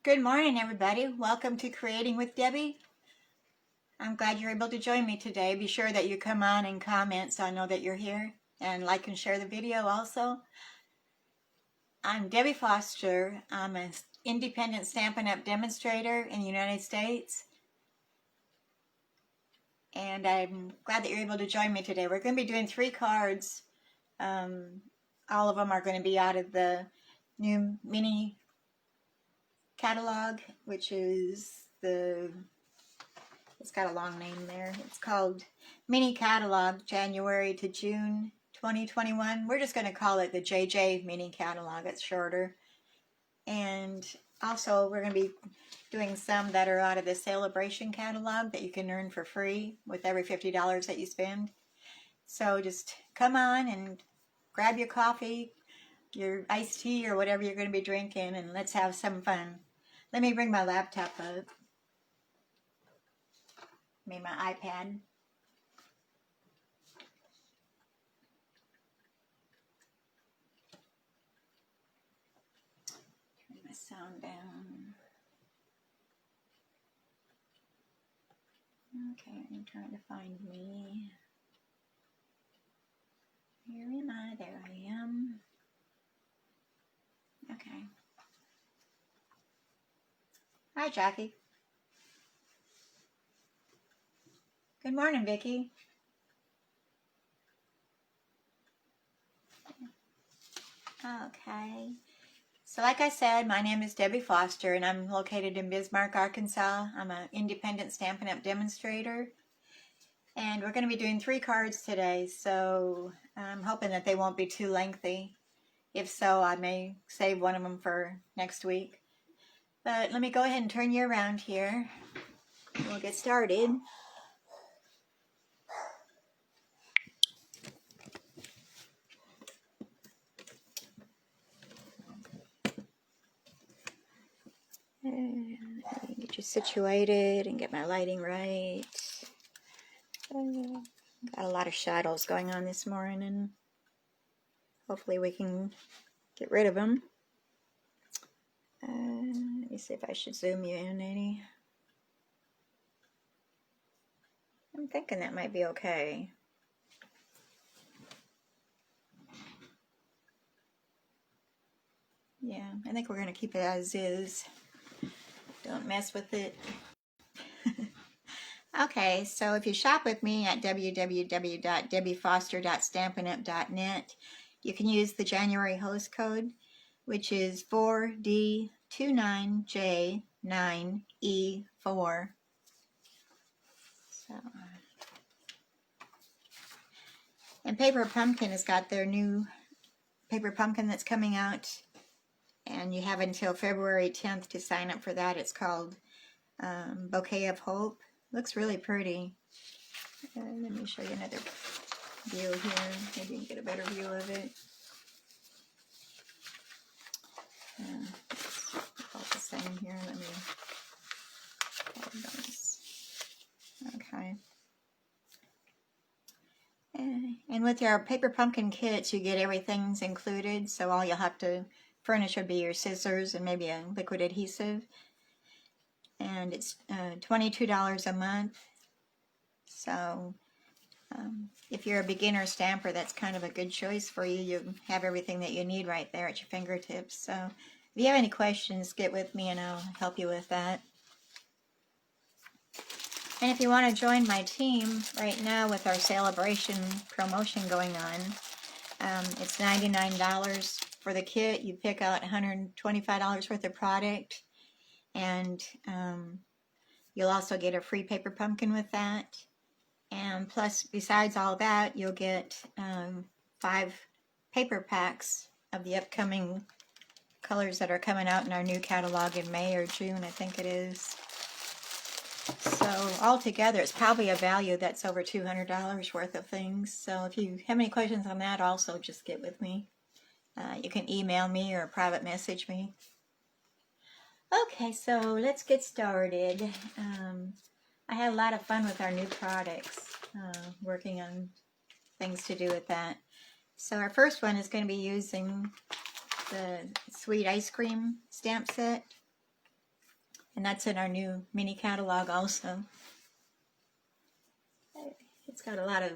Good morning, everybody. Welcome to Creating with Debbie. I'm glad you're able to join me today. Be sure that you come on and comment so I know that you're here, and like and share the video also. I'm Debbie Foster. I'm an independent Stampin' Up! Demonstrator in the United States, and I'm glad that you're able to join me today. We're going to be doing 3 cards. All of them are going to be out of the new mini catalog, which is it's got a long name there. It's called Mini Catalog January to June 2021. We're just going to call it the JJ Mini Catalog. It's shorter. And also we're going to be doing some that are out of the Sale-a-bration catalog that you can earn for free with every $50 that you spend. So just come on and grab your coffee, your iced tea, or whatever you're going to be drinking, and let's have some fun. Let me bring my laptop up. My iPad. Turn my sound down. Okay, I'm trying to find me. Here am I, there I am. Okay. Hi, Jackie. Good morning, Vicki. Okay. So like I said, my name is Debbie Foster, and I'm located in Bismarck, Arkansas. I'm an independent Stampin' Up! Demonstrator. And we're going to be doing 3 cards today, so I'm hoping that they won't be too lengthy. If so, I may save one of them for next week. But let me go ahead and turn you around here. We'll get started. Get you situated and get my lighting right. Got a lot of shadows going on this morning. Hopefully we can get rid of them. Let me see if I should zoom you in any. I'm thinking that might be okay. Yeah, I think we're going to keep it as is. Don't mess with it. Okay, so if you shop with me at www.debbiefoster.stampinup.net, you can use the January host code, which is 4D29J9E4. So, and Paper Pumpkin has got their new Paper Pumpkin that's coming out, and you have until February 10th to sign up for that. It's called Bouquet of Hope. Looks really pretty. Let me show you another view here. Maybe you can get a better view of it. Focus in here. Let me those. Okay. And with your Paper Pumpkin kits, you get everything's included. So all you'll have to furnish would be your scissors and maybe a liquid adhesive. And it's $22 a month. So if you're a beginner stamper, that's kind of a good choice for you. You have everything that you need right there at your fingertips. So if you have any questions, get with me and I'll help you with that. And if you want to join my team right now with our Sale-a-bration promotion going on, it's $99 for the kit. You pick out $125 worth of product, and you'll also get a free Paper Pumpkin with that. And plus, besides all that, you'll get 5 paper packs of the upcoming colors that are coming out in our new catalog in May or June, I think it is. So altogether, it's probably a value that's over $200 worth of things. So if you have any questions on that, also just get with me. You can email me or private message me. Okay, so let's get started. I had a lot of fun with our new products, working on things to do with that. So our first one is going to be using the Sweet Ice Cream stamp set. And that's in our new mini catalog also. It's got a lot of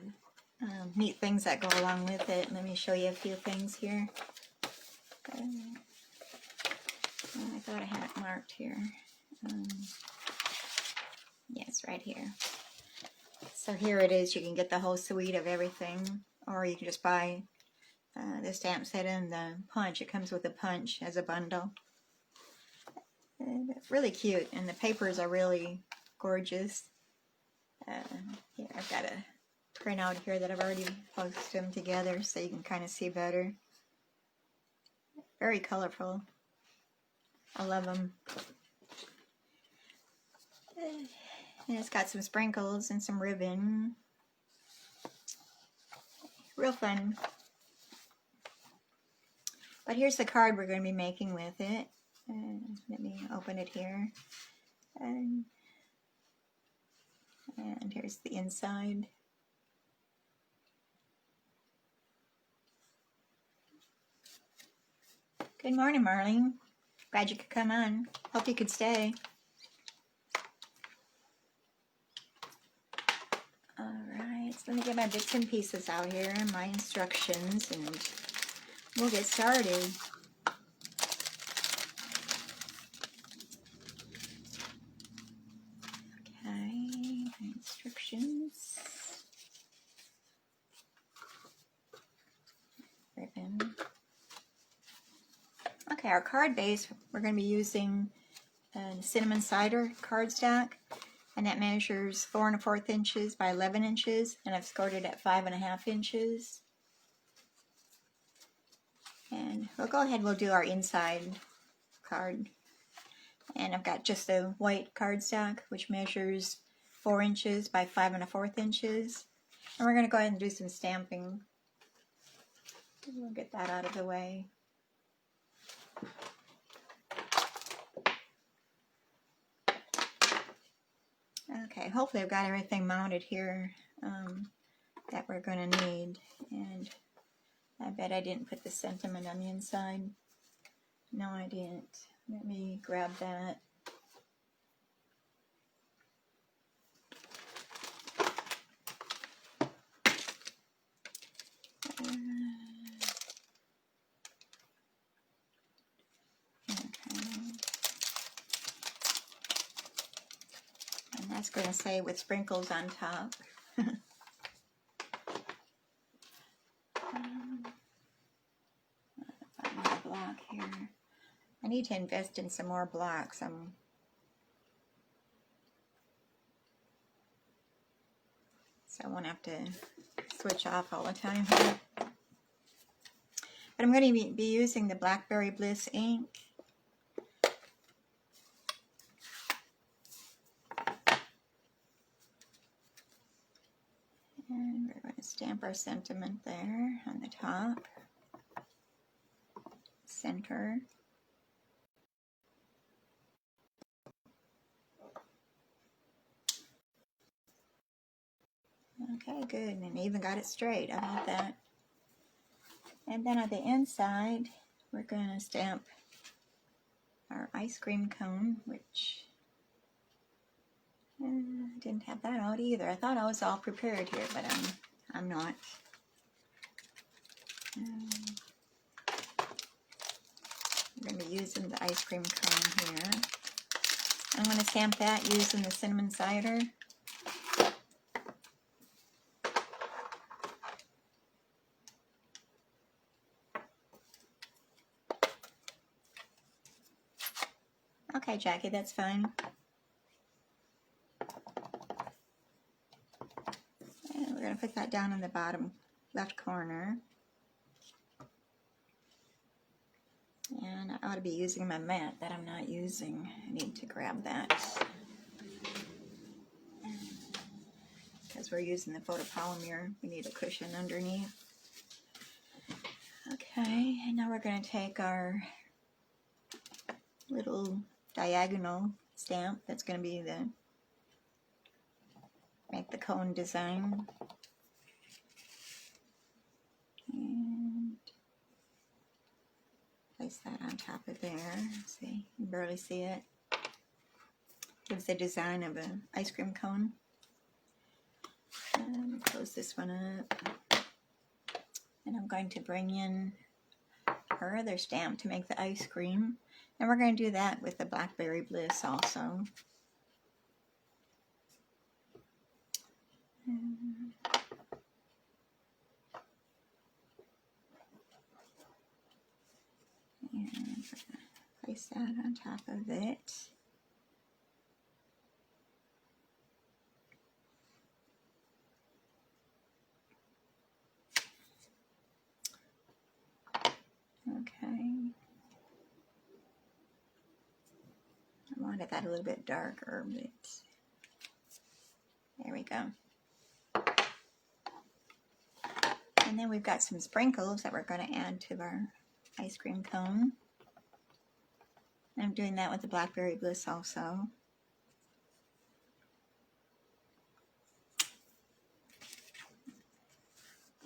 neat things that go along with it. Let me show you a few things here. I thought I had it marked here. Yes, right here. So here it is. You can get the whole suite of everything, or you can just buy the stamp set and the punch. It comes with a punch as a bundle. And it's really cute, and the papers are really gorgeous. Here, I've got a printout here that I've already posted them together so you can kind of see better. Very colorful. I love them. And it's got some sprinkles and some ribbon. Real fun. But here's the card we're going to be making with it. Let me open it here. And here's the inside. Good morning, Marlene. Glad you could come on. Hope you could stay. Alright, so let me get my bits and pieces out here and my instructions, and we'll get started. Okay, instructions. Ribbon. Okay, our card base, we're going to be using a cinnamon cider cardstock, and that measures 4 1/4 inches by 11 inches, and I've scored it at 5 1/2 inches. And we'll go ahead, we'll do our inside card. And I've got just a white cardstock, which measures 4 inches by 5 1/4 inches. And we're going to go ahead and do some stamping. We'll get that out of the way. Okay, hopefully I've got everything mounted here that we're going to need. And I bet I didn't put the sentiment on the inside. No, I didn't. Let me grab that. That's going to say with sprinkles on top. Find my block here. I need to invest in some more blocks. So I won't have to switch off all the time here. But I'm going to be using the Blackberry Bliss ink. And we're going to stamp our sentiment there on the top, center. Okay, good, and even got it straight. How about that? And then on the inside, we're going to stamp our ice cream cone, which didn't have that out either. I thought I was all prepared here, but I'm not. I'm going to be using the ice cream cone here. I'm going to stamp that using the cinnamon cider. Okay, Jackie, that's fine. And we're going to put that down in the bottom left corner. And I ought to be using my mat that I'm not using. I need to grab that. Because we're using the photopolymer, we need a cushion underneath. Okay, and now we're going to take our little diagonal stamp that's going to be make the cone design. And place that on top of there. See, you can barely see it. Gives the design of an ice cream cone. Close this one up. And I'm going to bring in our other stamp to make the ice cream. And we're going to do that with the Blackberry Bliss also. And place that on top of it. Okay. I wanted that a little bit darker, but there we go. And then we've got some sprinkles that we're going to add to our ice cream cone. I'm doing that with the Blackberry Bliss also.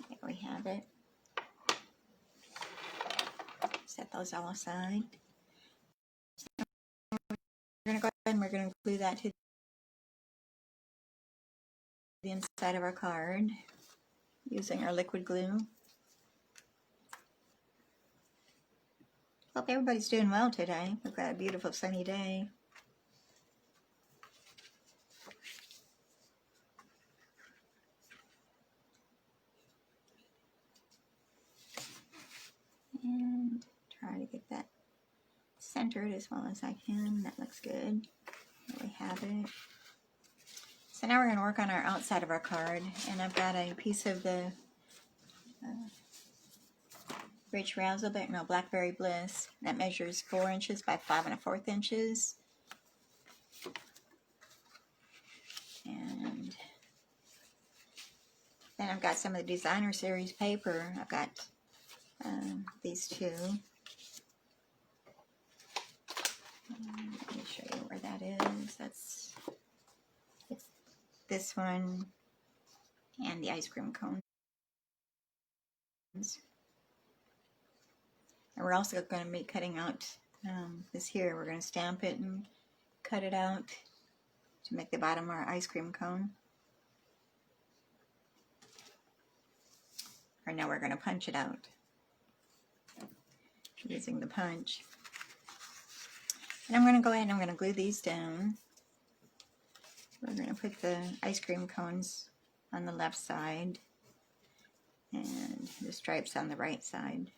There we have it. Set those all aside. We're going to go ahead and we're going to glue that to the inside of our card using our liquid glue. Hope everybody's doing well today. We've got a beautiful sunny day. And try to get that centered as well as I can. That looks good. There we have it. So now we're going to work on our outside of our card, and I've got a piece of the Rich Razzleberry, no, Blackberry Bliss that measures 4 inches by 5 1/4 inches. And then I've got some of the designer series paper. I've got these two. Let me show you where that is. It's this one and the ice cream cones. And we're also going to be cutting out this here. We're going to stamp it and cut it out to make the bottom of our ice cream cone. Or now we're going to punch it out using the punch. And I'm going to go ahead and I'm going to glue these down. We're going to put the ice cream cones on the left side and the stripes on the right side.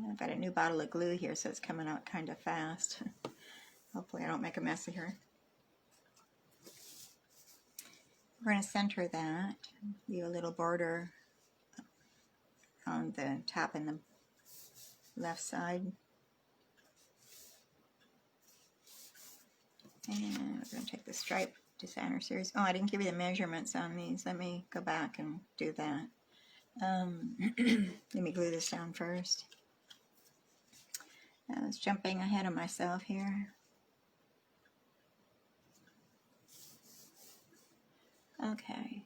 I've got a new bottle of glue here, so it's coming out kind of fast. Hopefully I don't make a mess of here. We're going to center that, leave a little border on the top and the left side. And we're going to take the stripe designer series. Oh, I didn't give you the measurements on these. Let me go back and do that. Let me glue this down first. I was jumping ahead of myself here. Okay.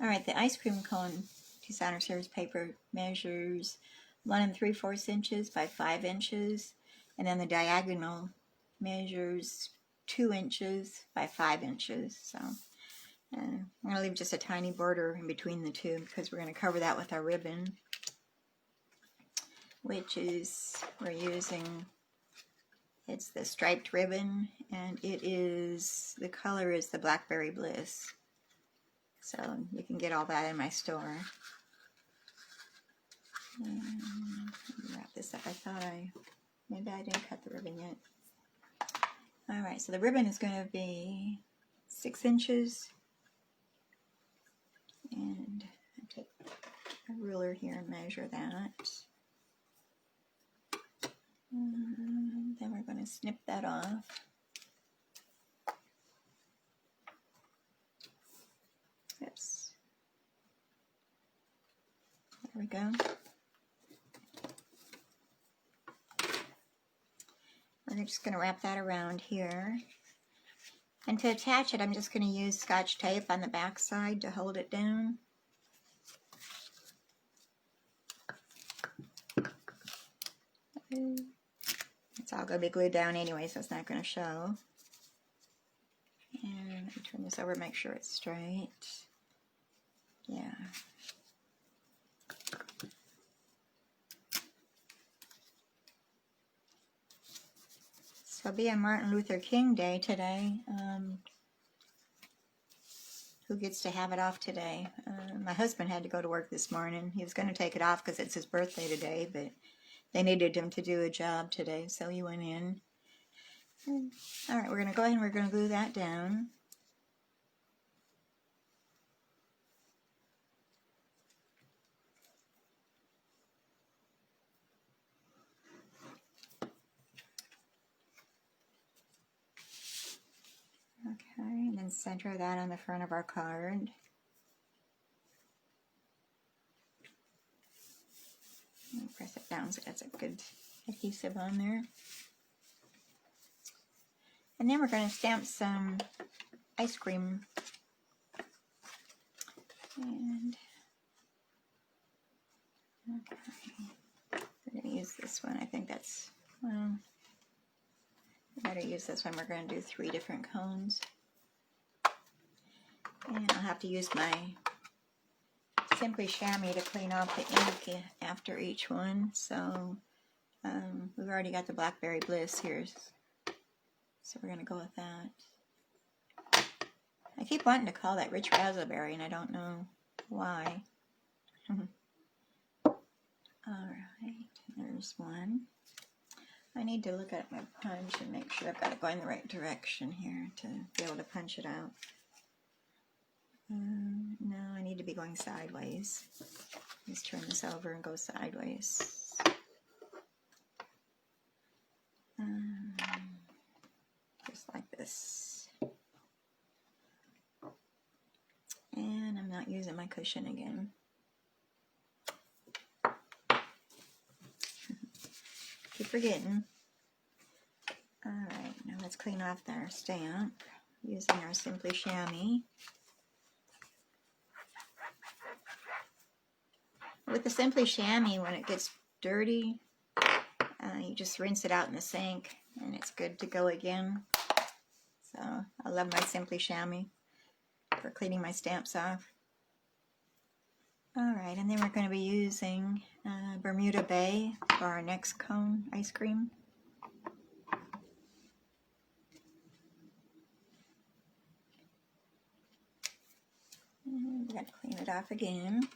All right, the ice cream cone designer series paper measures 1 3/4 inches by 5 inches, and then the diagonal measures 2 inches by 5 inches. So I'm going to leave just a tiny border in between the two because we're going to cover that with our ribbon, which is, we're using, it's the striped ribbon, and it is, the color is the Blackberry Bliss. So you can get all that in my store. And let me wrap this up. I thought maybe I didn't cut the ribbon yet. All right, so the ribbon is going to be 6 inches. And I take a ruler here and measure that. And then we're going to snip that off. Oops. There we go. We're just going to wrap that around here. And to attach it, I'm just going to use Scotch tape on the back side to hold it down. It's all going to be glued down anyway, so it's not going to show. And let me turn this over, make sure it's straight. Yeah. So being Martin Luther King Day today, who gets to have it off today? My husband had to go to work this morning. He was going to take it off because it's his birthday today, but they needed him to do a job today, so he went in. All right, we're going to go ahead and we're going to glue that down. Okay, and then center that on the front of our card. And press it down so that's a good adhesive on there. And then we're going to stamp some ice cream. And okay, we're going to use this one. I think that's, well, we better use this one. We're going to do 3 different cones. And I'll have to use my Simply Chamois to clean off the ink after each one. So we've already got the Blackberry Bliss here. So we're going to go with that. I keep wanting to call that Rich Raspberry, and I don't know why. Alright, there's one. I need to look at my punch and make sure I've got it going the right direction here to be able to punch it out. No, I need to be going sideways. Let's turn this over and go sideways. Just like this. And I'm not using my cushion again. Keep forgetting. Alright, now let's clean off our stamp using our Simply Chamois. With the Simply Chamois, when it gets dirty, you just rinse it out in the sink and it's good to go again. So I love my Simply Chamois for cleaning my stamps off. Alright, and then we're going to be using Bermuda Bay for our next cone ice cream. And we got to clean it off again.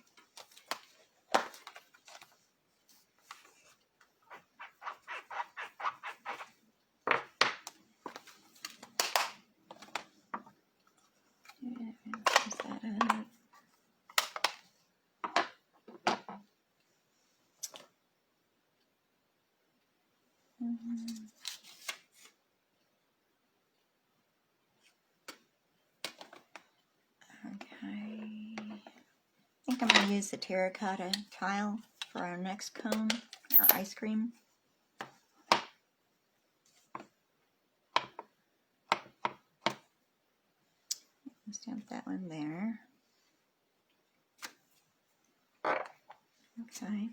I think I'm going to use the terracotta tile for our next cone, our ice cream. Stamp that one there. Okay.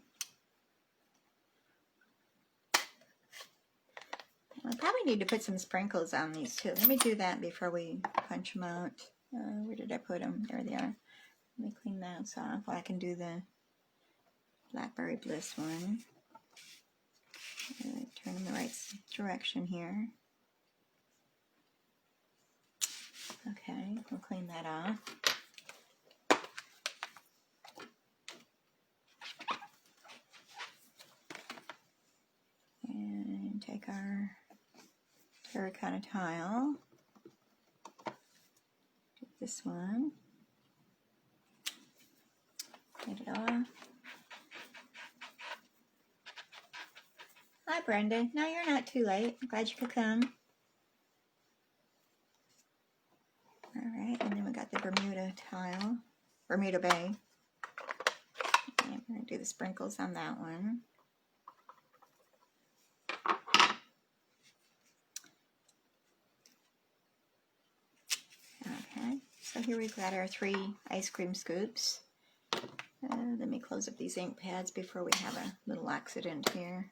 I probably need to put some sprinkles on these too. Let me do that before we punch them out. Where did I put them? There they are. Let me clean those off. Well, I can do the Blackberry Bliss one. Turn them the right direction here. Okay, we'll clean that off. And take our terracotta tile. Take this one. Get it off. Hi, Brenda. No, you're not too late. I'm glad you could come. Alright, and then we got the Bermuda tile, Bermuda Bay. And we're going to do the sprinkles on that one. Okay, so here we've got our 3 ice cream scoops. Let me close up these ink pads before we have a little accident here.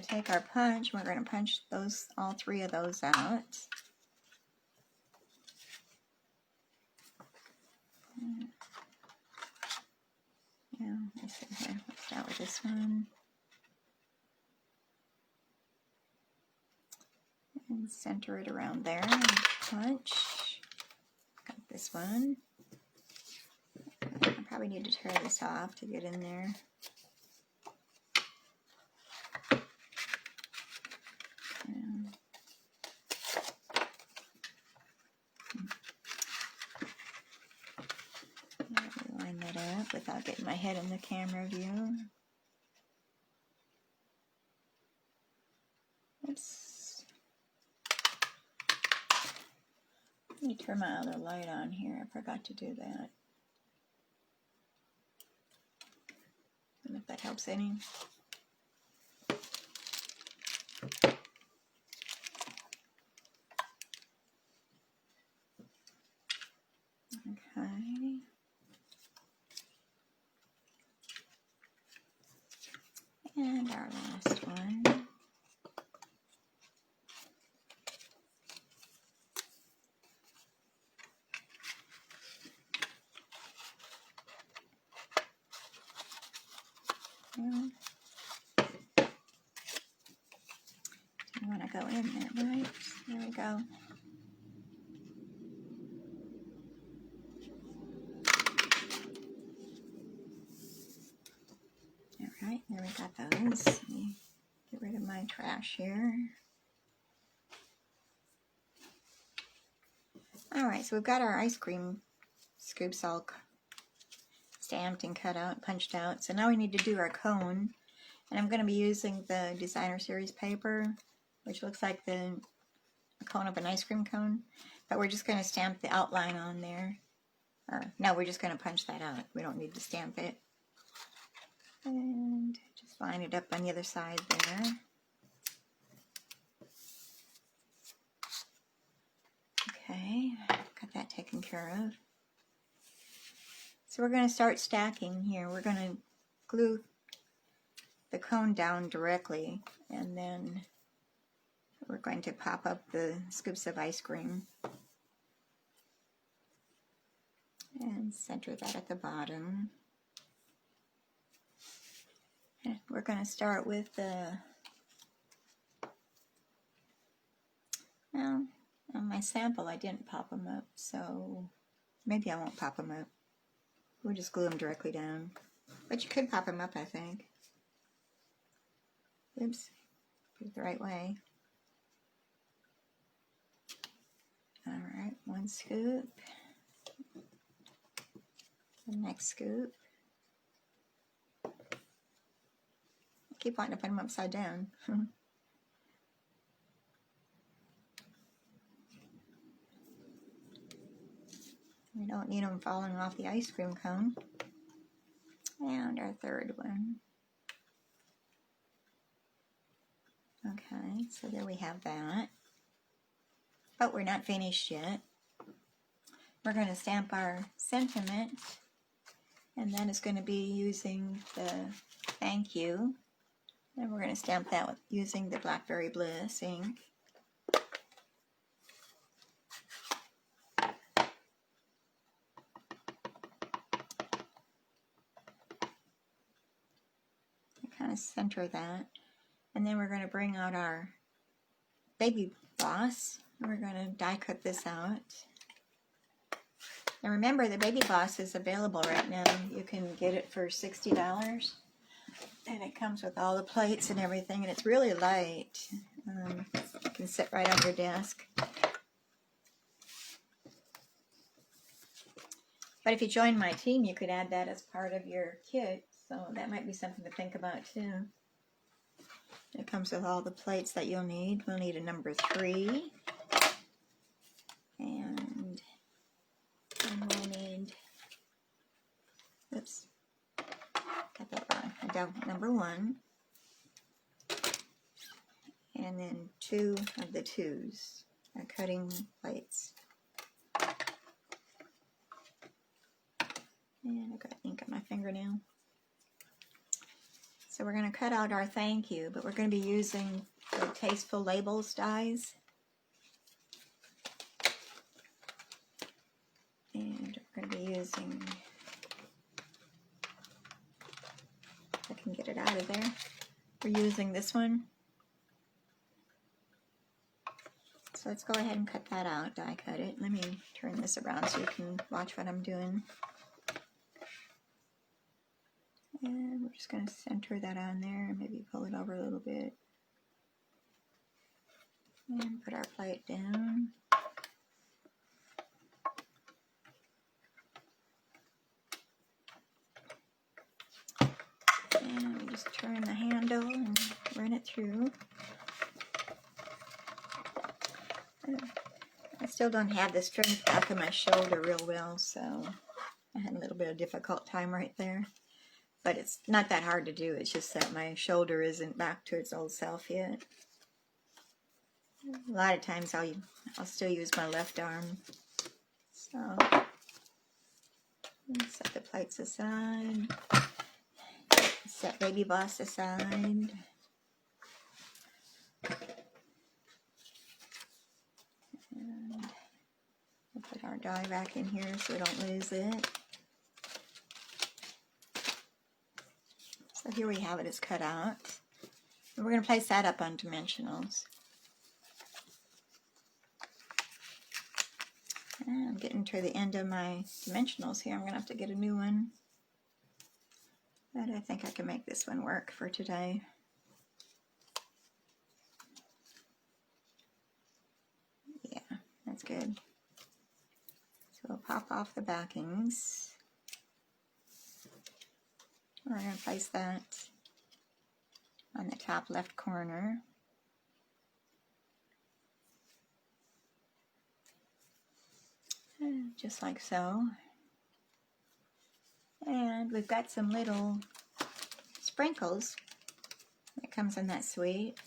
going to take our punch. We're going to punch all three of those out. Yeah, let's see here. Let's start with this one. And center it around there. And punch. Got this one. I probably need to tear this off to get in there. Line that up without getting my head in the camera view. Oops. Let me turn my other light on here. I forgot to do that. I don't know if that helps any. Okay. And our last one. Do you want to go in there, right? There we go. All right, there we got those. Let me get rid of my trash here. All right, so we've got our ice cream scoops all stamped and cut out, punched out. So now we need to do our cone. And I'm going to be using the Designer Series paper, which looks like the cone of an ice cream cone. But we're just going to stamp the outline on there. Or no, we're just going to punch that out. We don't need to stamp it. And just line it up on the other side there. Okay, got that taken care of. So we're going to start stacking here. We're going to glue the cone down directly, and then we're going to pop up the scoops of ice cream and center that at the bottom. And we're going to start with the, well, on my sample I didn't pop them up, so maybe I won't pop them up. We'll just glue them directly down. But you could pop them up, I think. Oops, put it the right way. Alright, one scoop. The next scoop. I keep wanting to put them upside down. We don't need them falling off the ice cream cone. And our third one. Okay, so there we have that. But we're not finished yet. We're going to stamp our sentiment, and then it's going to be using the thank you. And we're going to stamp that using the Blackberry Bliss ink. Kind of center that, and then we're going to bring out our baby boss. We're going to die cut this out. And remember, the baby boss is available right now. You can get it for $60, and it comes with all the plates and everything, and it's really light. It can sit right on your desk. But if you join my team, you could add that as part of your kit. So that might be something to think about too. It comes with all the plates that you'll need. We'll need a number 3. And we'll need, oops, got that wrong. I got number 1. And then 2 of the 2s, our cutting plates. And I've got ink on my fingernail. So we're going to cut out our thank you, but we're going to be using the Tasteful Labels dies. And we're going to be using, if I can get it out of there, we're using this one. So let's go ahead and cut that out, die cut it. Let me turn this around so you can watch what I'm doing. And we're just going to center that on there and maybe pull it over a little bit. And put our plate down. And we just turn the handle and run it through. I still don't have the strength back in my shoulder real well, so I had a little bit of difficult time right there. But it's not that hard to do, it's just that my shoulder isn't back to its old self yet. A lot of times I'll still use my left arm. So, set the plates aside. Set Baby Boss aside. And we'll put our die back in here so we don't lose it. So here we have it, it's cut out. And we're going to place that up on dimensionals. And I'm getting to the end of my dimensionals here. I'm going to have to get a new one. But I think I can make this one work for today. Yeah, that's good. So we'll pop off the backings. We're going to place that on the top left corner. Just like so. And we've got some little sprinkles that comes in that suite.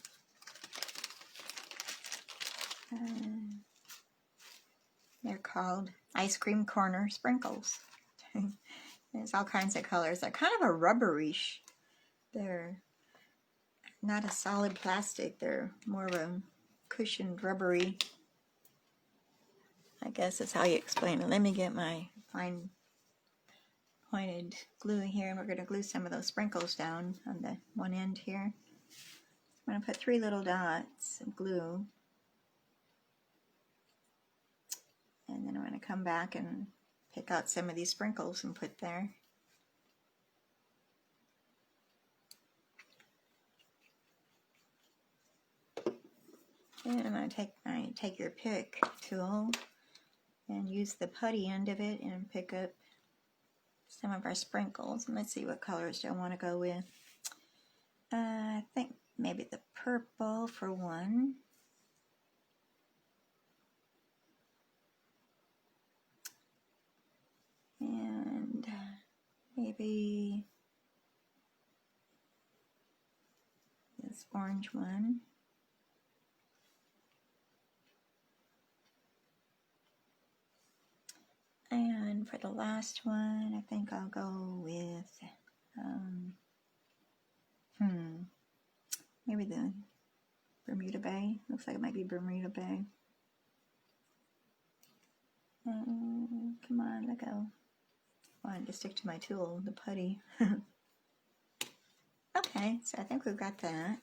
They're called ice cream corner sprinkles. There's all kinds of colors. They're kind of a rubberish. They're not a solid plastic. They're more of a cushioned rubbery. I guess that's how you explain it. Let me get my fine pointed glue here, and we're going to glue some of those sprinkles down on the one end here. I'm going to put 3 little dots of glue, and then I'm going to come back and pick out some of these sprinkles and put there. And I'm going to take your pick tool and use the putty end of it and pick up some of our sprinkles. And let's see what colors do I want to go with. I think maybe the purple for one. And maybe this orange one. And for the last one, I think I'll go with, maybe the Bermuda Bay. Looks like it might be Bermuda Bay. Come on, let go. I wanted to stick to my tool, the putty. Okay, so I think we've got that.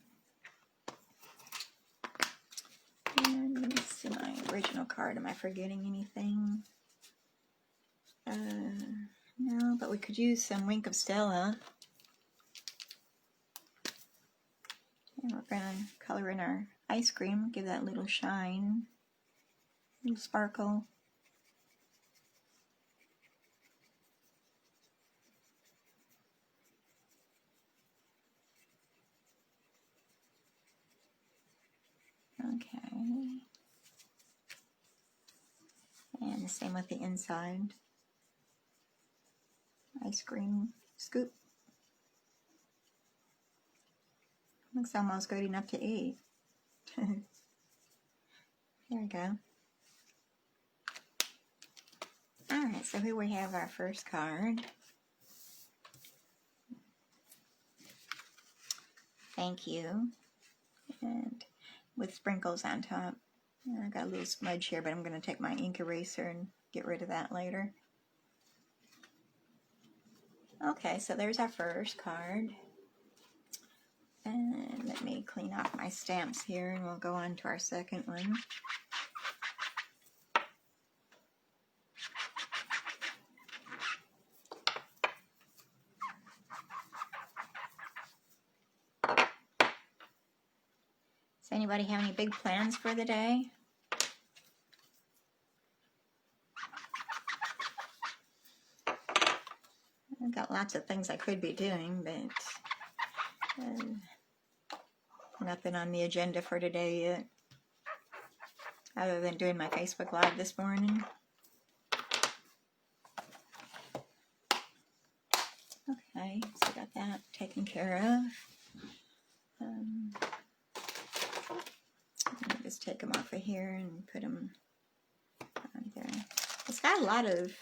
And let me see my original card. Am I forgetting anything? No, but we could use some Wink of Stella. And we're going to color in our ice cream, give that little shine, little sparkle. Okay. And the same with the inside. Ice cream scoop. Looks almost good enough to eat. There we go. Alright, so here we have our first card. thank you, and with sprinkles on top. I got a little smudge here, but I'm going to take my ink eraser and get rid of that later. Okay, so there's our first card. And let me clean off my stamps here, and we'll go on to our second one. Does anybody have any big plans for the day? I've got lots of things I could be doing, but nothing on the agenda for today yet, other than doing my Facebook Live this morning. Okay, so got that taken care of. Just take them off of here and put them on there. It's got a lot of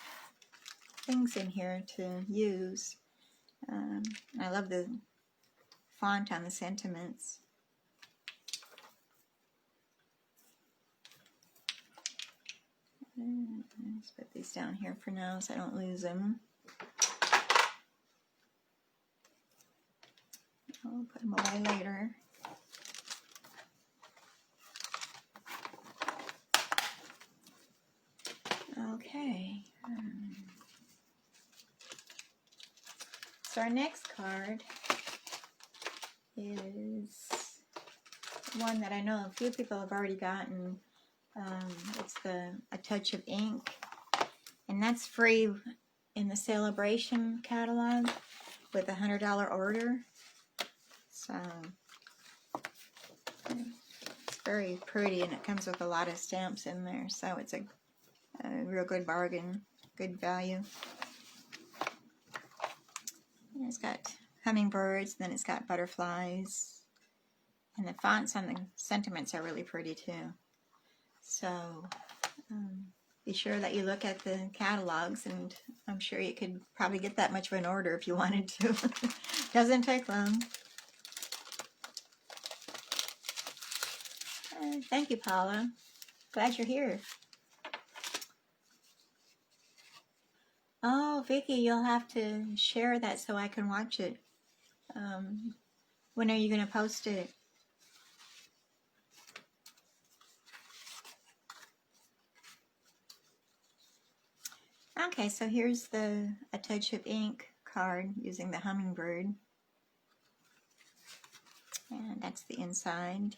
things in here to use. I love the font on the sentiments. Let's put these down here for now so I don't lose them. I'll put them away later. Okay. So our next card is one that I know a few people have already gotten. It's A Touch of Ink, and that's free in the Sale-a-bration catalog with a $100 order. So it's very pretty, and it comes with a lot of stamps in there, so it's a real good bargain, good value. And it's got hummingbirds, and then it's got butterflies, and the fonts on the sentiments are really pretty too. So be sure that you look at the catalogs, and I'm sure you could probably get that much of an order if you wanted to. Doesn't take long. Thank you, Paula. Glad you're here. Oh, Vicky, you'll have to share that so I can watch it. When are you going to post it? Okay, so here's the A Touch of Ink card using the hummingbird. And that's the inside.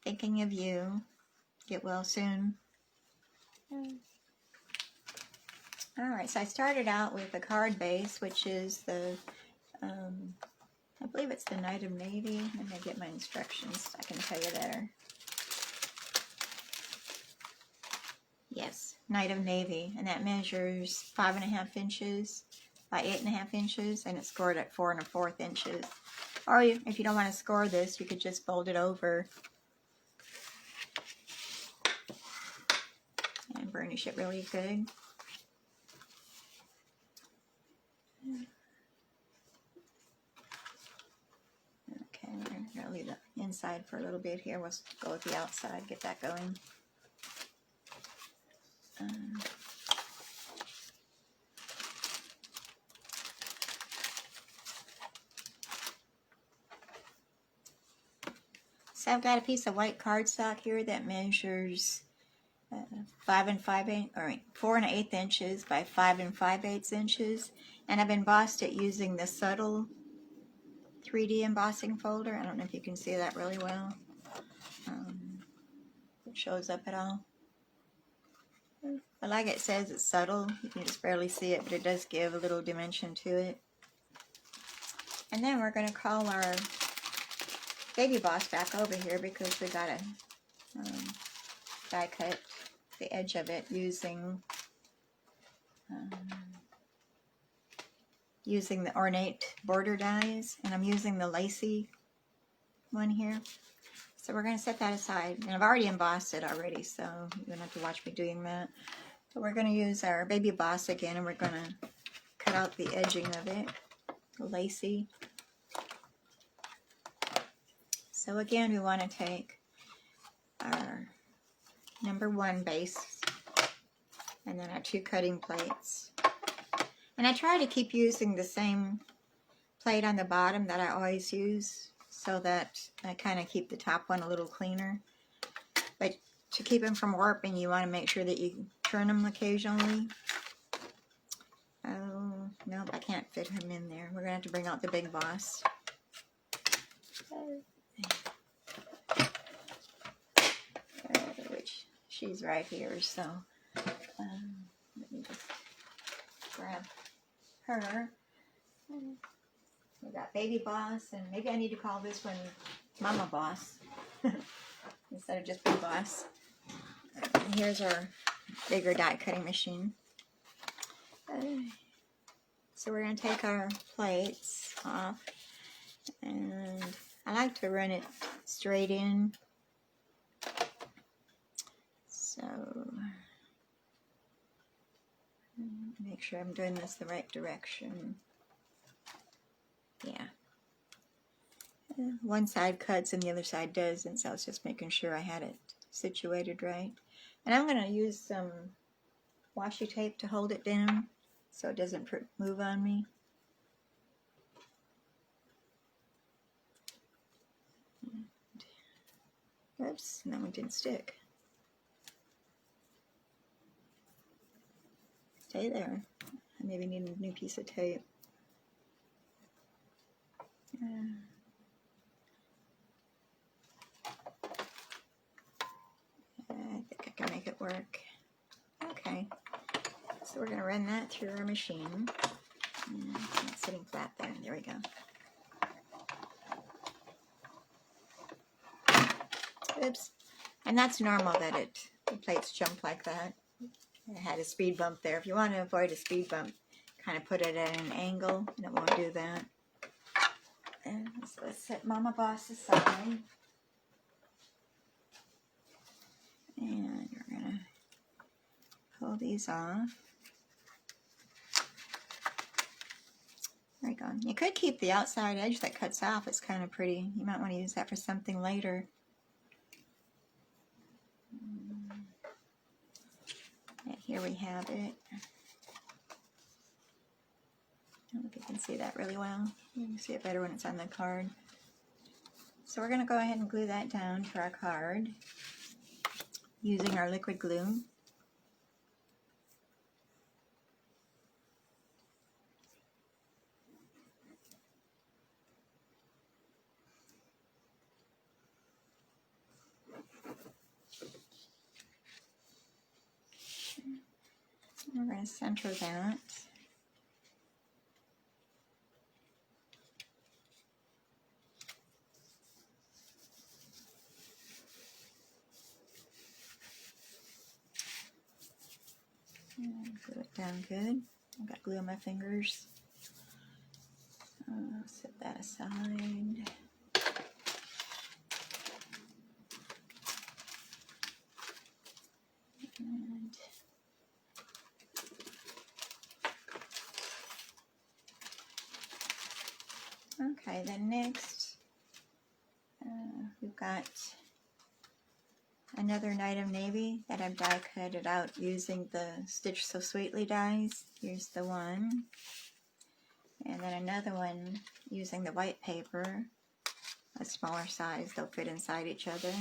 Thinking of you. Get well soon. Alright, so I started out with a card base, which is the, I believe it's the Knight of Navy. Let me get my instructions. I can tell you there. Yes, Knight of Navy, and that measures 5.5 inches by 8.5 inches, and it's scored at 4 1/4 inches. Or if you don't want to score this, you could just fold it over and burnish it really good. Okay, we're going to leave the inside for a little bit here. We'll go with the outside, get that going. So I've got a piece of white cardstock here that measures 4 1/8 inches by 5 5/8 inches, and I've embossed it using the subtle 3D embossing folder. I don't know if you can see that really well. It shows up at all. But like it says, it's subtle. You can just barely see it, but it does give a little dimension to it. And then we're going to call our baby boss back over here because we got to die cut the edge of it using the ornate border dies, and I'm using the lacy one here. So we're going to set that aside, and I've already embossed it already, so you don't have to watch me doing that. But we're going to use our baby boss again, and we're going to cut out the edging of it, the lacy. So again, we want to take our number 1 base and then our 2 cutting plates. And I try to keep using the same plate on the bottom that I always use so that I kind of keep the top one a little cleaner. But to keep them from warping, you want to make sure that you turn them occasionally. Oh, nope, I can't fit him in there. We're going to have to bring out the big boss. Which she's right here, so let me just grab her. We got Baby Boss, and maybe I need to call this one Mama Boss instead of just Big Boss. And here's our bigger die cutting machine. So we're going to take our plates off, and I like to run it straight in. So make sure I'm doing this the right direction. Yeah. One side cuts and the other side doesn't, so I was just making sure I had it situated right. And I'm going to use some washi tape to hold it down so it doesn't move on me. Oops, that one didn't stick. Stay there. I maybe need a new piece of tape. I think I can make it work. Okay, so we're going to run that through our machine. It's sitting flat there. There we go. Oops. And that's normal that the plates jump like that. I had a speed bump there. If you want to avoid a speed bump, kind of put it at an angle and it won't do that. And so let's set Mama Boss aside. And we're going to pull these off. There we go. You could keep the outside edge that cuts off. It's kind of pretty. You might want to use that for something later. And here we have it. I don't know if you can see that really well. You can see it better when it's on the card. So we're going to go ahead and glue that down to our card using our liquid glue. We're going to center that. And glue it down good. I've got glue on my fingers. I'll set that aside. And okay, then next we've got another Night of Navy that I've die cutted out using the Stitch So Sweetly dies. Here's the one. And then another one using the white paper, a smaller size. They'll fit inside each other.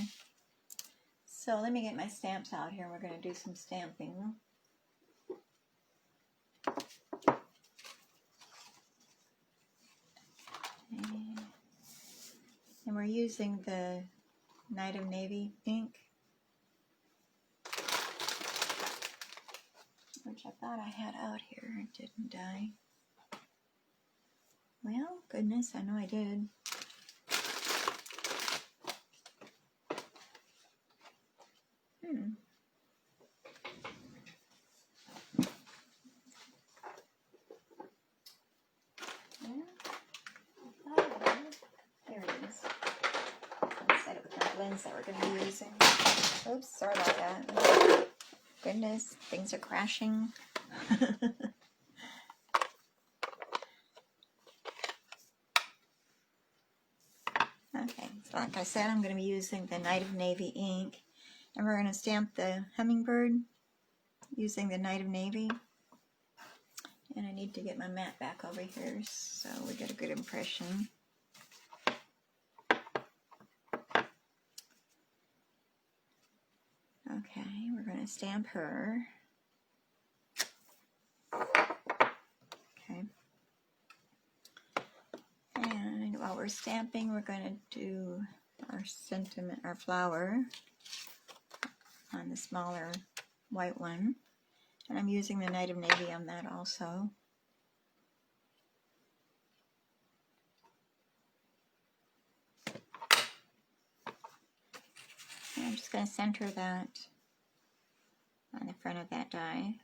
So let me get my stamps out here and we're going to do some stamping. And we're using the Night of Navy ink, which I thought I had out here. It didn't die. Well, goodness, I know I did. That we're going to be using. Oops, sorry about that. Goodness, things are crashing. Okay, Like I said, I'm going to be using the Night of Navy ink, and we're going to stamp the hummingbird using the Night of Navy. And I need to get my mat back over here so we get a good impression. Okay, we're going to stamp her. Okay. And while we're stamping, we're going to do our sentiment, our flower on the smaller white one. And I'm using the Night of Navy on that also. And I'm just going to center that on the front of that die.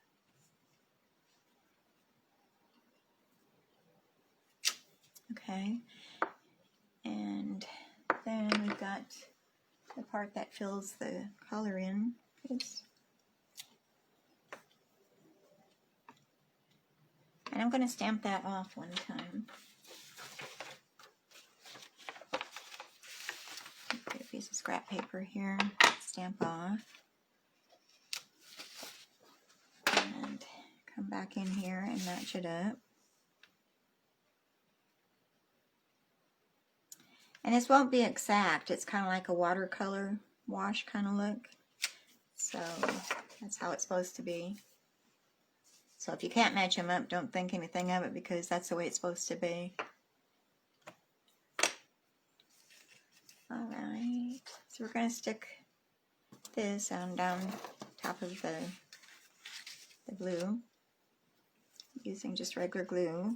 Okay. And then we've got the part that fills the color in. And I'm going to stamp that off one time. Get a piece of scrap paper here, stamp off. And come back in here and match it up. And this won't be exact. It's kind of like a watercolor wash kind of look. So that's how it's supposed to be. So if you can't match them up, don't think anything of it because that's the way it's supposed to be. Alright, so we're going to stick this on down top of the blue using just regular glue.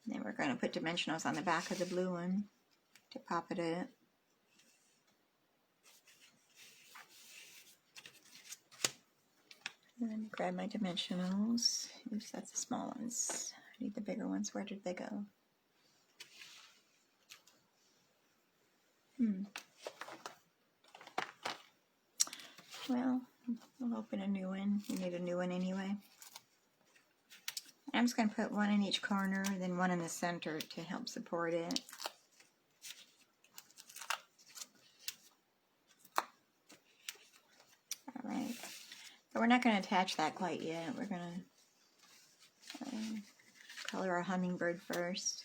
And then we're going to put dimensionals on the back of the blue one to pop it up. And then grab my dimensionals. Oops, that's the small ones. I need the bigger ones. Where did they go? Well, we'll open a new one. You need a new one anyway. I'm just going to put one in each corner, then one in the center to help support it. Alright, but we're not going to attach that quite yet. We're going to color our hummingbird first.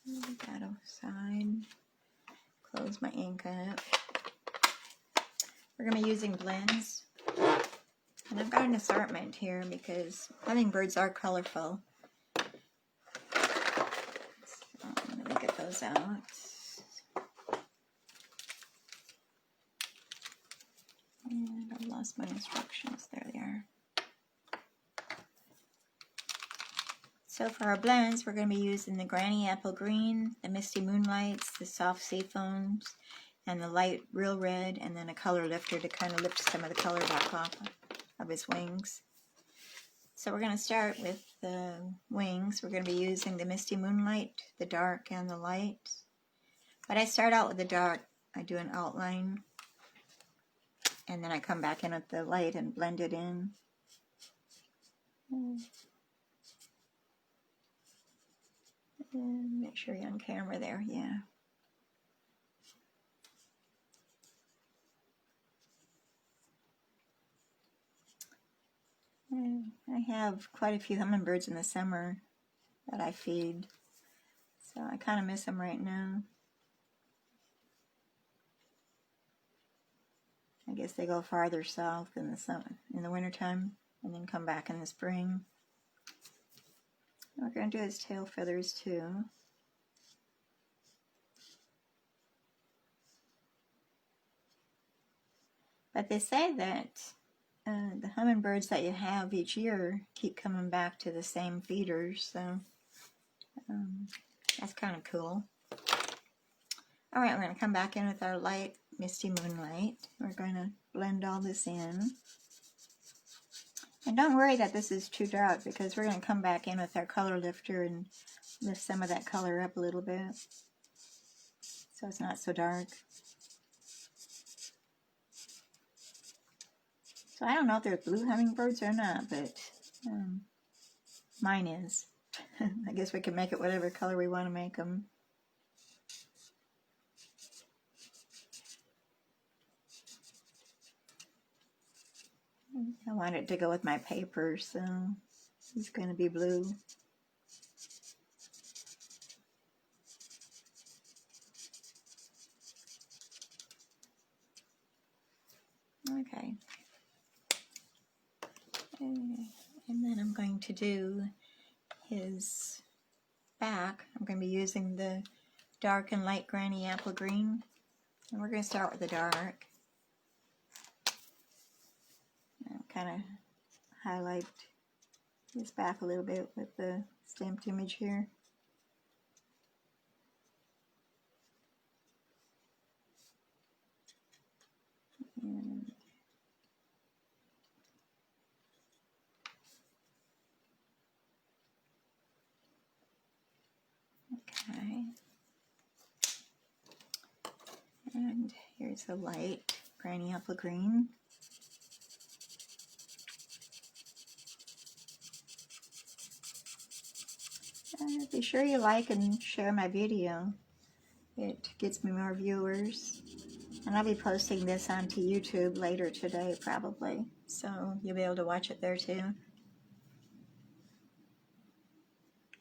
Move that aside. Close my ink up. We're going to be using blends. And I've got an assortment here because hummingbirds are colorful. So let me get those out. And I've lost my instructions. There they are. So for our blends, we're going to be using the Granny Apple Green, the Misty Moonlights, the Soft Seafoams, and the Light Real Red, and then a color lifter to kind of lift some of the color back off of his wings. So we're going to start with the wings. We're going to be using the Misty Moonlight, the dark and the light. But I start out with the dark. I do an outline, and then I come back in with the light and blend it in. And make sure you're on camera there, yeah. And I have quite a few hummingbirds in the summer that I feed, so I kind of miss them right now. I guess they go farther south in the summer, in the wintertime, and then come back in the spring. What we're going to do his tail feathers too. But they say that the hummingbirds that you have each year keep coming back to the same feeders, so that's kind of cool. Alright, we're going to come back in with our light Misty Moonlight. We're going to blend all this in. And don't worry that this is too dark because we're going to come back in with our color lifter and lift some of that color up a little bit so it's not so dark. So I don't know if they're blue hummingbirds or not, but mine is. I guess we can make it whatever color we want to make them. I want it to go with my paper, so it's going to be blue. Okay. And then I'm going to do his back. I'm going to be using the dark and light granny apple green. And we're going to start with the dark. And kind of highlight his back a little bit with the stamped image here. And okay. And here's the light granny apple green. Be sure you like and share my video. It gets me more viewers. And I'll be posting this onto YouTube later today, probably. So you'll be able to watch it there too.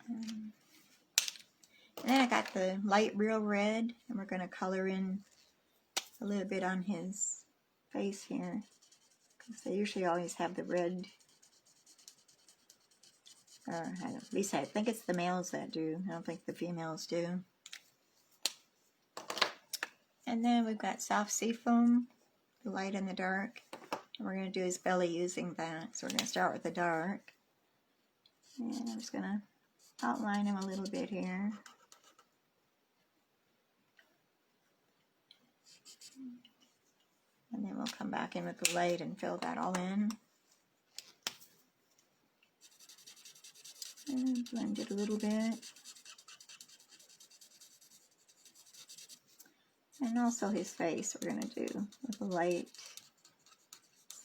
And then I got the light real red, and we're going to color in a little bit on his face here. Because they usually always have the red. Or at least I think it's the males that do. I don't think the females do. And then we've got soft seafoam, the light and the dark. And we're going to do his belly using that. So we're going to start with the dark. And I'm just going to outline him a little bit here. And then we'll come back in with the light and fill that all in. And blend it a little bit. And also his face we're going to do with the light,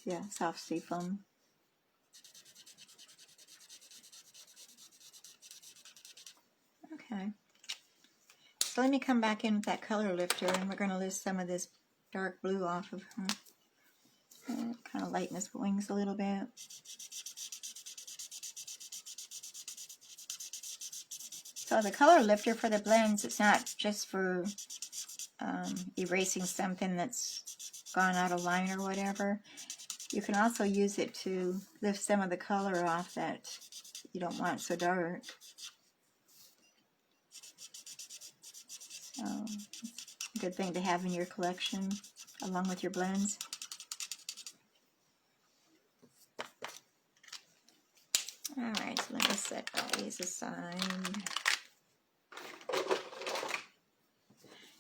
yeah, soft seafoam. Okay. So let me come back in with that color lifter, and we're going to lift some of this dark blue off of him. And kind of lighten his wings a little bit. So the color lifter for the blends, it's not just for erasing something that's gone out of line or whatever. You can also use it to lift some of the color off that you don't want so dark. So a good thing to have in your collection along with your blends. Alright, so let me set all these aside.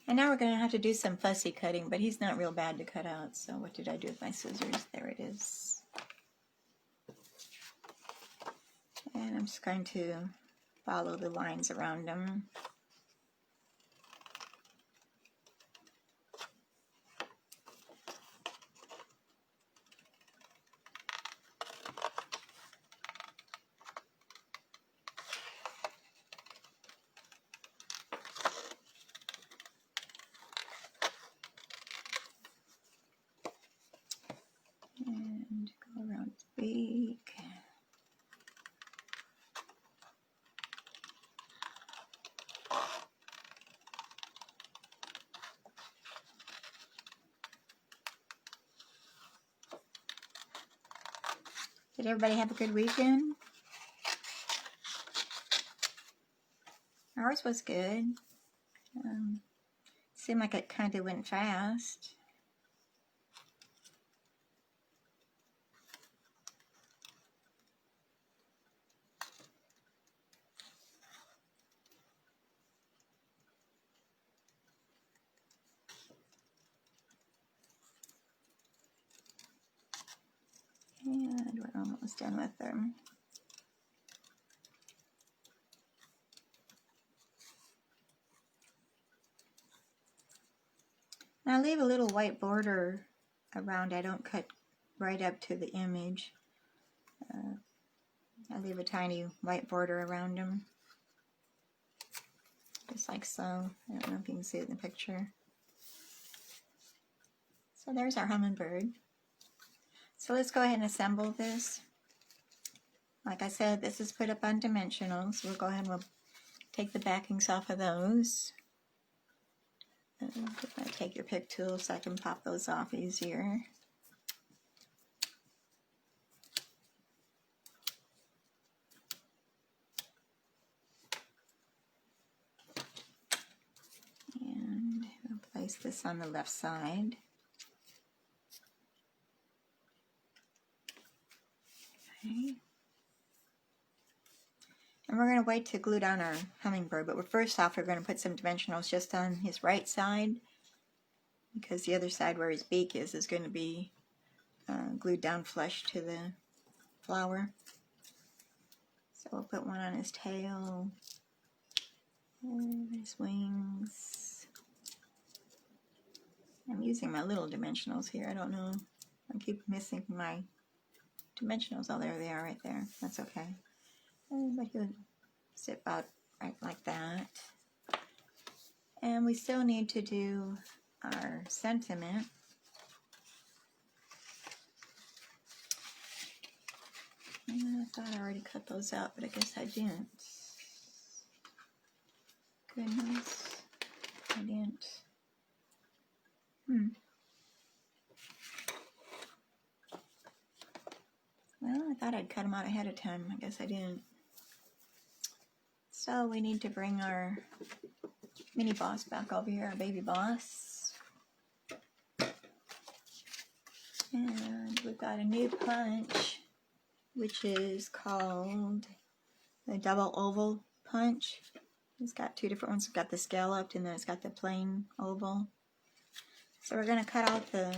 And now we're going to have to do some fussy cutting, but he's not real bad to cut out. So what did I do with my scissors? There it is. And I'm just going to follow the lines around him. And go around his beak. Did everybody have a good weekend? Ours was good. Seemed like it kind of went fast. And we're almost done with them. Now I leave a little white border around. I don't cut right up to the image. I leave a tiny white border around them. just like so. I don't know if you can see it in the picture. So there's our hummingbird. So let's go ahead and assemble this. Like I said, this is put up on dimensionals. We'll go ahead and we'll take the backings off of those. Take your pick tool so I can pop those off easier. And we'll place this on the left side. Okay. And we're going to wait to glue down our hummingbird, but first off we're going to put some dimensionals just on his right side, because the other side where his beak is going to be glued down flush to the flower. So we'll put one on his tail, and his wings. I'm using my little dimensionals here. I don't know. I keep missing my dimensionals. Oh, there they are right there. That's okay. But he'll sit about right like that. And we still need to do our sentiment. And I thought I already cut those out, but I guess I didn't. Goodness, I didn't. Well, I thought I'd cut them out ahead of time. I guess I didn't. So we need to bring our mini boss back over here, our baby boss. And we've got a new punch, which is called the double oval punch. It's got two different ones. It's got the scalloped and then it's got the plain oval. So we're going to cut out the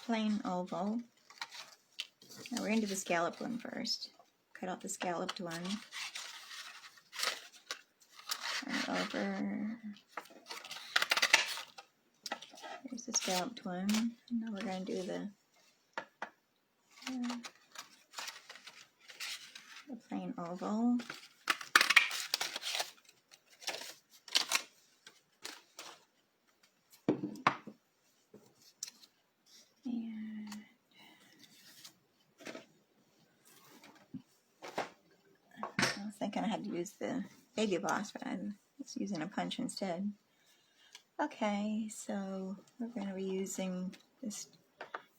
plain oval. Now we're going to do the scalloped one first. Cut out the scalloped one. Turn it over. Here's the scalloped one. And now we're going to do the plain oval. I had to use the baby boss, but I'm just using a punch instead. Okay, so we're going to be using this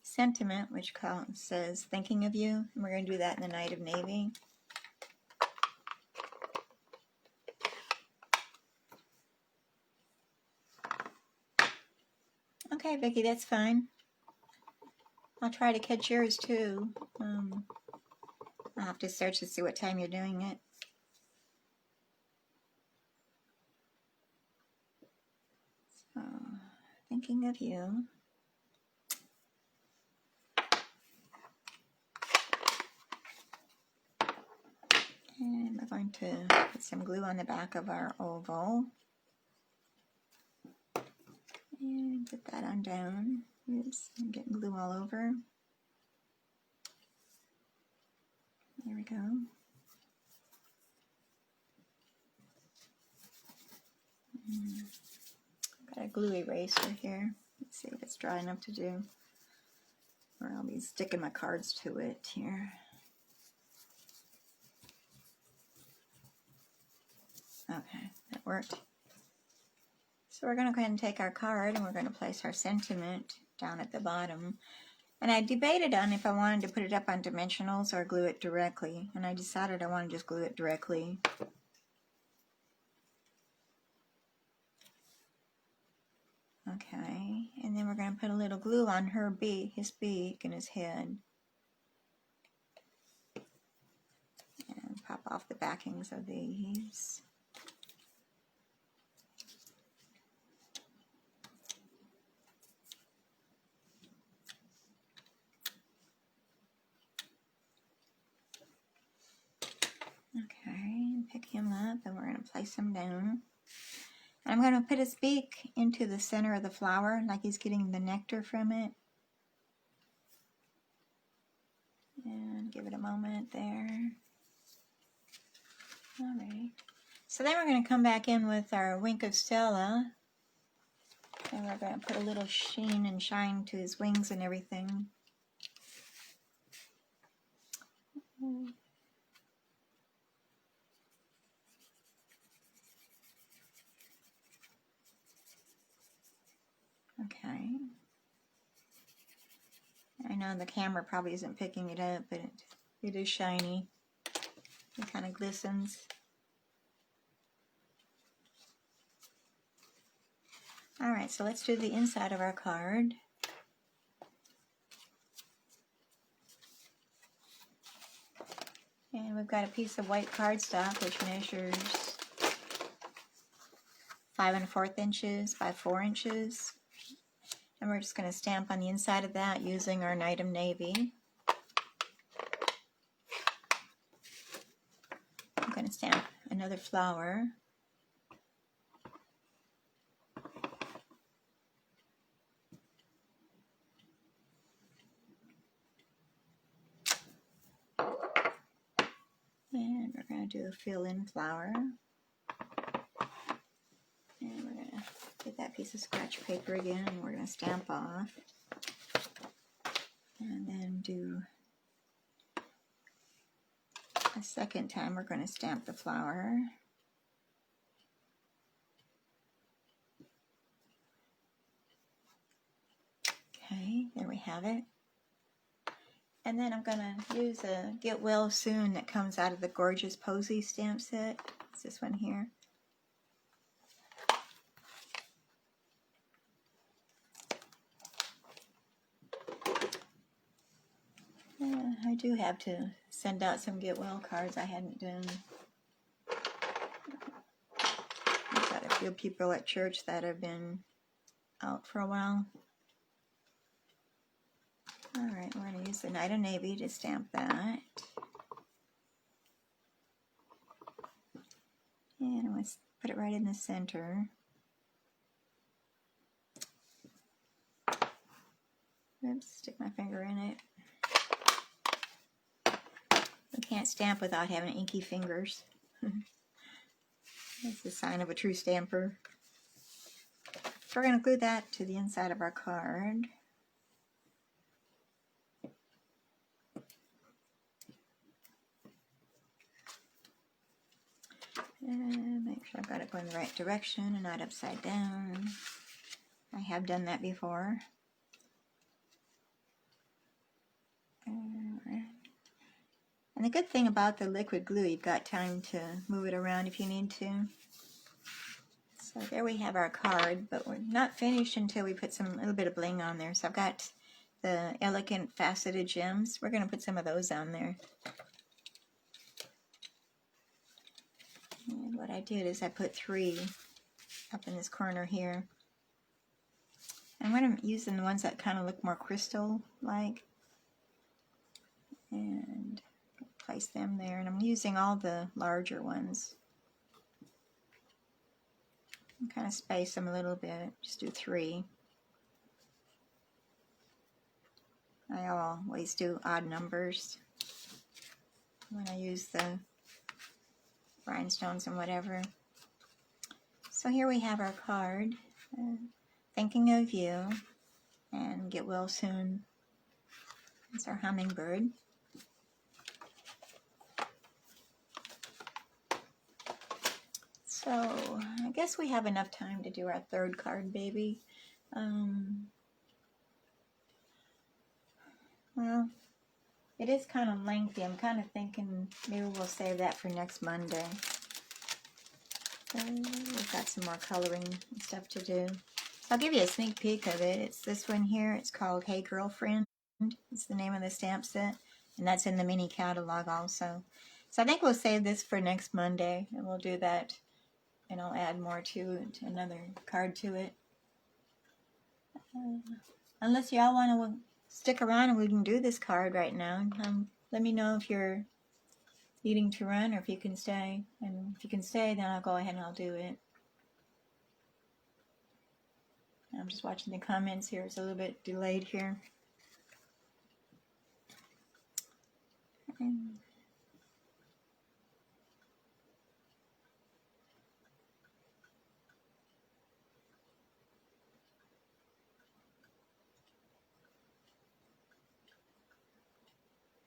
sentiment, which says thinking of you, and we're going to do that in the Night of Navy. Okay, Vicki, that's fine. I'll try to catch yours too. I'll have to search to see what time you're doing it. Thinking of you. And we're going to put some glue on the back of our oval. And put that on down. Oops, I'm getting glue all over. There we go. Got a glue eraser here. Let's see if it's dry enough to do. Or I'll be sticking my cards to it here. Okay, that worked. So we're going to go ahead and take our card and we're going to place our sentiment down at the bottom. And I debated on if I wanted to put it up on dimensionals or glue it directly. And I decided I want to just glue it directly. Okay, and then we're going to put a little glue on her beak, his beak and his head. And pop off the backings of these. Okay, pick him up and we're going to place him down. I'm going to put his beak into the center of the flower, like he's getting the nectar from it. And give it a moment there. Alright. So then we're going to come back in with our Wink of Stella. And we're going to put a little sheen and shine to his wings and everything. Okay. I know the camera probably isn't picking it up, but it is shiny. It kind of glistens. Alright, so let's do the inside of our card. And we've got a piece of white cardstock which measures 5 1/4 inches by 4 inches. And we're just going to stamp on the inside of that using our Nightum Navy. I'm going to stamp another flower. And we're going to do a fill-in flower. And we're going to get that piece of scratch paper again and we're going to stamp off. And then do a second time we're going to stamp the flower. Okay, there we have it. And then I'm going to use a Get Well Soon that comes out of the Gorgeous Posies stamp set. It's this one here. I do have to send out some Get Well cards I hadn't done. I've got a few people at church that have been out for a while. Alright, we're going to use the Nightum Navy to stamp that. And I'm going to put it right in the center. Oops, stick my finger in it. We can't stamp without having inky fingers. That's the sign of a true stamper. So we're going to glue that to the inside of our card. And make sure I've got it going the right direction and not upside down. I have done that before. And the good thing about the liquid glue, you've got time to move it around if you need to. So there we have our card, but we're not finished until we put some little bit of bling on there. So I've got the elegant faceted gems. We're going to put some of those on there. And what I did is I put 3 up in this corner here. I'm going to use the ones that kind of look more crystal-like. And place them there. And I'm using all the larger ones. And kind of space them a little bit. Just do 3. I always do odd numbers when I use the rhinestones and whatever. So here we have our card. Thinking of you and Get Well Soon. It's our hummingbird. So I guess we have enough time to do our third card, baby. Well, it is kind of lengthy. I'm kind of thinking maybe we'll save that for next Monday. We've got some more coloring and stuff to do. So I'll give you a sneak peek of it. It's this one here. It's called Hey Girlfriend. It's the name of the stamp set. And that's in the mini catalog also. So I think we'll save this for next Monday. And we'll do that. And I'll add more to it, another card to it. Unless y'all want to stick around and we can do this card right now. Let me know if you're needing to run or if you can stay. And if you can stay, then I'll go ahead and I'll do it. I'm just watching the comments here. It's a little bit delayed here.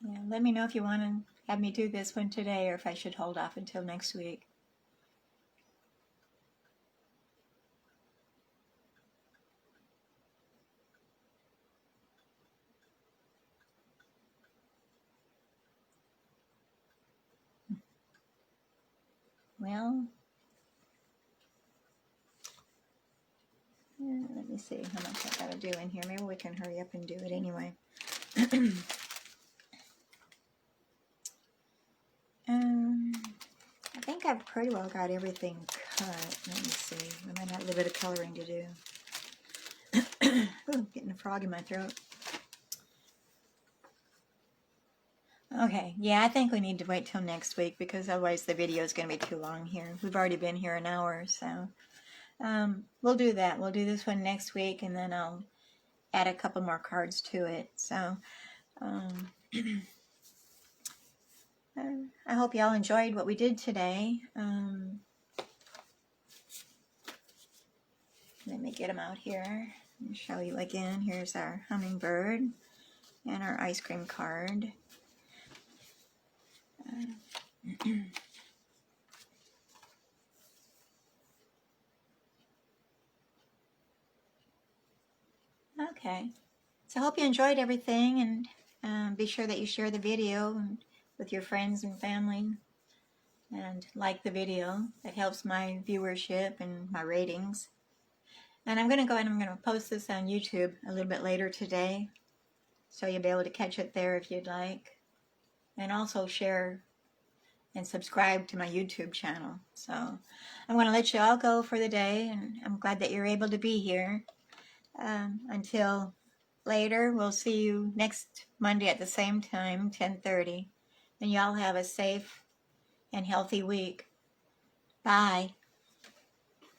Yeah, let me know if you want to have me do this one today or if I should hold off until next week. Well, let me see how much I got to do in here. Maybe we can hurry up and do it anyway. I think I've pretty well got everything cut. Let me see. I might have a little bit of coloring to do. Ooh, getting a frog in my throat. Okay, yeah, I think we need to wait till next week because otherwise the video is going to be too long here. We've already been here an hour, so we'll do that. We'll do this one next week, and then I'll add a couple more cards to it. So I hope y'all enjoyed what we did today. Let me get them out here and show you again. Here's our hummingbird and our ice cream card. Okay, so I hope you enjoyed everything, and be sure that you share the video with your friends and family and like the video. That helps my viewership and my ratings. And I'm going to go ahead and I'm going to post this on YouTube a little bit later today, so you'll be able to catch it there if you'd like. And also share and subscribe to my YouTube channel. So I'm going to let you all go for the day, and I'm glad that you're able to be here. Until later, we'll see you next Monday at the same time, 10:30. And y'all have a safe and healthy week. Bye.